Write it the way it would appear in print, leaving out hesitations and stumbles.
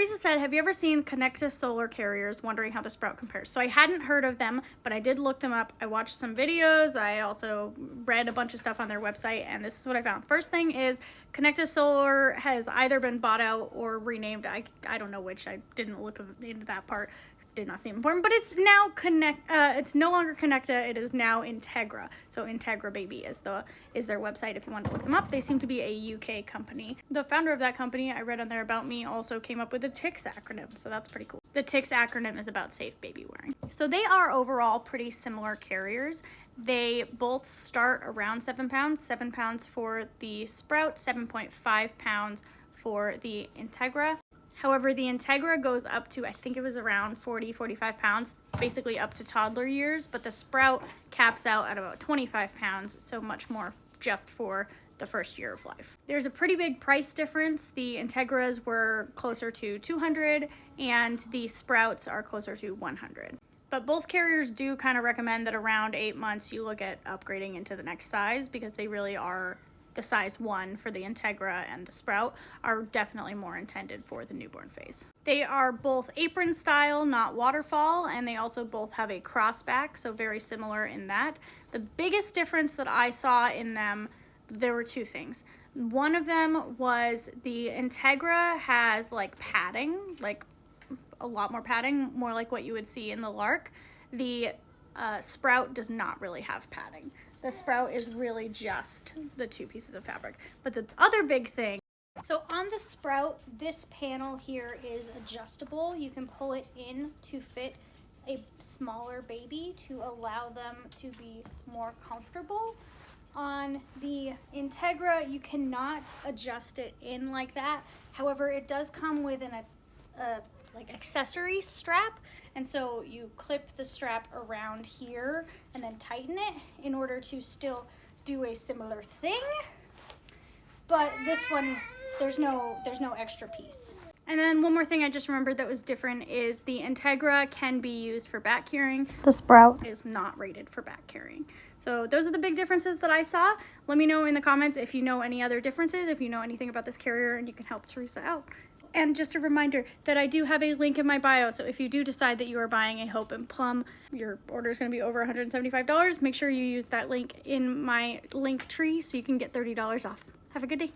Teresa said, have you ever seen Connecta solar carriers, wondering how the Sprout compares? So I hadn't heard of them, but I did look them up. I watched some videos. I also read a bunch of stuff on their website, and this is what I found. First thing is Connecta Solar has either been bought out or renamed. I don't know which. I didn't look into that part. Did not seem important, but it's now it's no longer Connecta, it is now Integra. So Integra Baby is their website if you want to look them up. They seem to be a UK company. The founder of that company, I read on their About Me, also came up with the TICS acronym, so that's pretty cool. The TICS acronym is about safe baby wearing. So they are overall pretty similar carriers. They both start around 7 pounds, 7 pounds for the Sprout, 7.5 pounds for the Integra. However, the Integra goes up to, I think it was around 40, 45 pounds, basically up to toddler years, but the Sprout caps out at about 25 pounds, so much more just for the first year of life. There's a pretty big price difference. The Integras were closer to 200 and the Sprouts are closer to 100. But both carriers do kind of recommend that around 8 months you look at upgrading into the next size, because they really are, the size 1 for the Integra and the Sprout are definitely more intended for the newborn phase. They are both apron style, not waterfall, and they also both have a crossback, so very similar in that. The biggest difference that I saw in them, there were 2 things. One of them was the Integra has like padding, like a lot more padding, more like what you would see in the Lark. The Sprout does not really have padding. The Sprout is really just the 2 pieces of fabric. But the other big thing, so on the Sprout, this panel here is adjustable. You can pull it in to fit a smaller baby to allow them to be more comfortable. On the Integra, you cannot adjust it in like that. However, it does come with a like accessory strap, and so you clip the strap around here and then tighten it in order to still do a similar thing. But this one, there's no extra piece. And then one more thing I just remembered that was different is the Integra can be used for back carrying. The Sprout is not rated for back carrying. So those are the big differences that I saw. Let me know in the comments if you know any other differences, if you know anything about this carrier, and you can help Teresa out. And just a reminder that I do have a link in my bio, so if you do decide that you are buying a Hope and Plum, your order is going to be over $175. Make sure you use that link in my link tree so you can get $30 off. Have a good day.